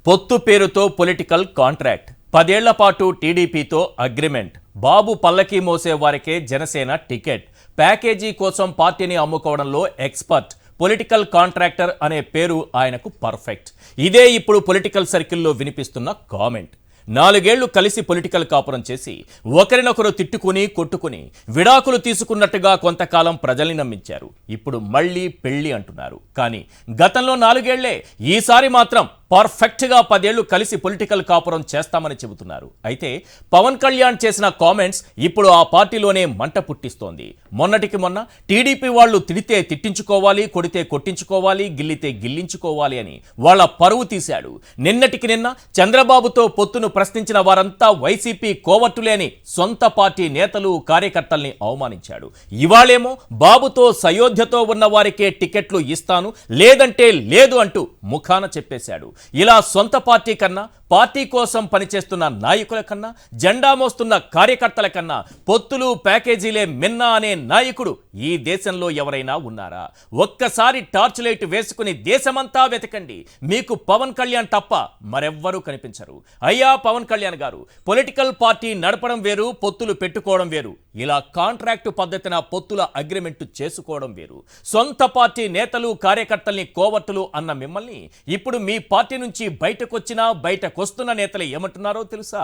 పొత్తు పేరుతో political contract, 10 ఏళ్ల పాటు టీడీపీతో అగ్రిమెంట్, బాబు పల్లకీ మోసే వారికే జనసేన టికెట్, ప్యాకేజీ కోసం పార్టీని అమ్ముకోవడంలో ఎక్స్పర్ట్, పొలిటికల్ కాంట్రాక్టర్ అనే పేరు ఆయనకు పర్ఫెక్ట్. ఇదే ఇప్పుడు పొలిటికల్ సర్కిల్లో వినిపిస్తున్న కామెంట్. 4 ఏళ్లు కలిసి పొలిటికల్ కాపురం చేసి ఒకరినొకరు తిట్టుకుని కొట్టుకుని విడాకులు తీసుకున్నట్టుగా కొంతకాలం ప్రజల్ని నమ్మించారు. ఇప్పుడు మళ్ళీ పెళ్లి అంటున్నారు. కానీ గతంలో 4 ఏళ్లే, ఈసారి మాత్రం పర్ఫెక్ట్గా 10 ఏళ్లు కలిసి పొలిటికల్ కాపురం చేస్తామని చెబుతున్నారు. అయితే పవన్ కళ్యాణ్ చేసిన కామెంట్స్ ఇప్పుడు ఆ పార్టీలోనే మంట పుట్టిస్తోంది. మొన్నటికి మొన్న టీడీపీ వాళ్ళు తిడితే తిట్టించుకోవాలి, కొడితే కొట్టించుకోవాలి, గిల్లితే గిల్లించుకోవాలి అని వాళ్ళ పరువు తీశాడు. నిన్నటికి నిన్న చంద్రబాబుతో పొత్తును ప్రశ్నించిన వారంతా వైసీపీ కోవట్టులేని సొంత పార్టీ నేతలు కార్యకర్తల్ని అవమానించాడు. ఇవాళేమో బాబుతో సయోధ్యతో ఉన్న వారికే టికెట్లు ఇస్తాను, లేదంటే లేదు అంటూ ముఖాన చెప్పేశాడు. ఇలా సొంత పార్టీ కన్నా, పార్టీ కోసం పనిచేస్తున్న నాయకుల కన్నా, జెండా మోస్తున్న కార్యకర్తల కన్నా పొత్తులు ప్యాకేజీలే మిన్నా అనే నాయకుడు ఈ దేశంలో ఎవరైనా ఉన్నారా? ఒక్కసారి టార్చ్ లైట్ వేసుకుని దేశమంతా వెతకండి, మీకు పవన్ కళ్యాణ్ తప్ప మరెవ్వరూ కనిపించరు. అయ్యా పవన్ కళ్యాణ్ గారు, పొలిటికల్ పార్టీ నడపడం వేరు, పొత్తులు పెట్టుకోవడం వేరు. ఇలా కాంట్రాక్టు పద్ధతిన పొత్తుల అగ్రిమెంట్ చేసుకోవడం వేరు. సొంత పార్టీ నేతలు కార్యకర్తల్ని కోవట్టులు అన్న మిమ్మల్ని ఇప్పుడు మీ పార్టీ నుంచి బయటకొచ్చినా బయటకొస్తున్న నేతలు ఏమంటున్నారో తెలుసా?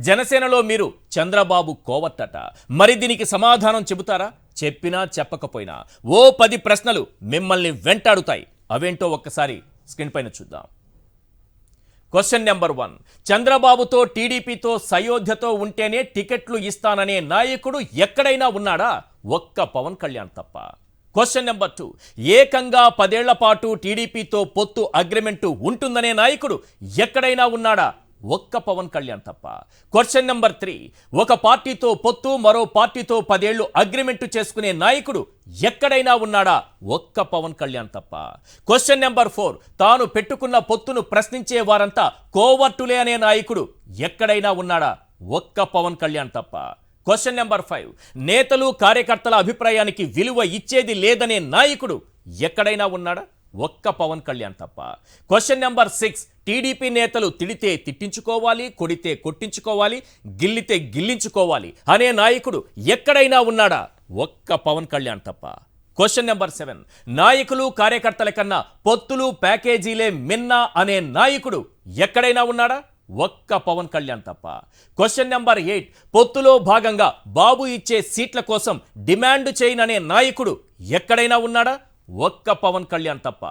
జనసేనలో మీరు చంద్రబాబు కోవట్టట. మరి దీనికి సమాధానం చెబుతారా? చెప్పినా చెప్పకపోయినా ఓ 10 ప్రశ్నలు మిమ్మల్ని వెంటాడుతాయి. అవేంటో ఒక్కసారి స్క్రీన్ పైన చూద్దాం. క్వశ్చన్ నెంబర్ 1, చంద్రబాబుతో టీడీపీతో సయోధ్యతో ఉంటేనే టికెట్లు ఇస్తాననే నాయకుడు ఎక్కడైనా ఉన్నాడా? ఒక్క పవన్ కళ్యాణ్ తప్ప. క్వశ్చన్ నెంబర్ 2, ఏకంగా 10 ఏళ్ల పాటు టీడీపీతో పొత్తు అగ్రిమెంటు ఉంటుందనే నాయకుడు ఎక్కడైనా ఉన్నాడా? ఒక్క పవన్ కళ్యాణ్ తప్ప. క్వశ్చన్ నెంబర్ 3, ఒక పార్టీతో పొత్తు, మరో పార్టీతో 10 ఏళ్లు అగ్రిమెంటు చేసుకునే నాయకుడు ఎక్కడైనా ఉన్నాడా? ఒక్క పవన్ కళ్యాణ్ తప్ప. క్వశ్చన్ నెంబర్ 4, తాను పెట్టుకున్న పొత్తును ప్రశ్నించే వారంతా కోవర్టులే అనే నాయకుడు ఎక్కడైనా ఉన్నాడా? ఒక్క పవన్ కళ్యాణ్ తప్ప. క్వశ్చన్ నెంబర్ 5, నేతలు కార్యకర్తల అభిప్రాయానికి విలువ ఇచ్చేది లేదనే నాయకుడు ఎక్కడైనా ఉన్నాడా? ఒక్క పవన్ కళ్యాణ్ తప్ప. క్వశ్చన్ నెంబర్ 6, టీడీపీ నేతలు తిడితే తిట్టించుకోవాలి, కొడితే కొట్టించుకోవాలి, గిల్లితే గిల్లించుకోవాలి అనే నాయకుడు ఎక్కడైనా ఉన్నాడా? ఒక్క పవన్ కళ్యాణ్ తప్ప. క్వశ్చన్ నెంబర్ 7, నాయకులు కార్యకర్తల కన్నా పొత్తులు ప్యాకేజీలే మిన్నా అనే నాయకుడు ఎక్కడైనా ఉన్నాడా? ఒక్క పవన్ కళ్యాణ్ తప్ప. క్వశ్చన్ నెంబర్ 8, పొత్తులో భాగంగా బాబు ఇచ్చే సీట్ల కోసం డిమాండ్ చేయననే నాయకుడు ఎక్కడైనా ఉన్నాడా? ఒక్క పవన్ కళ్యాణ్ తప్ప.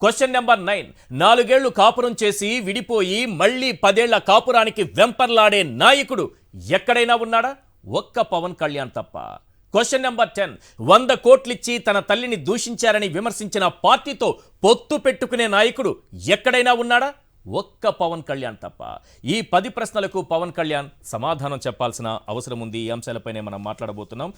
క్వశ్చన్ నెంబర్ 9, 4 ఏళ్లు కాపురం చేసి విడిపోయి మళ్ళీ 10 ఏళ్ల కాపురానికి వెంపర్లాడే నాయకుడు ఎక్కడైనా ఉన్నాడా? ఒక్క పవన్ కళ్యాణ్ తప్ప. క్వశ్చన్ నెంబర్ 10, 100 కోట్లిచ్చి తన తల్లిని దూషించారని విమర్శించిన పార్టీతో పొత్తు పెట్టుకునే నాయకుడు ఎక్కడైనా ఉన్నాడా? ఒక్క పవన్ కళ్యాణ్ తప్ప. ఈ 10 ప్రశ్నలకు పవన్ కళ్యాణ్ సమాధానం చెప్పాల్సిన అవసరం ఉంది. ఈ అంశాలపైనే మనం మాట్లాడబోతున్నాం.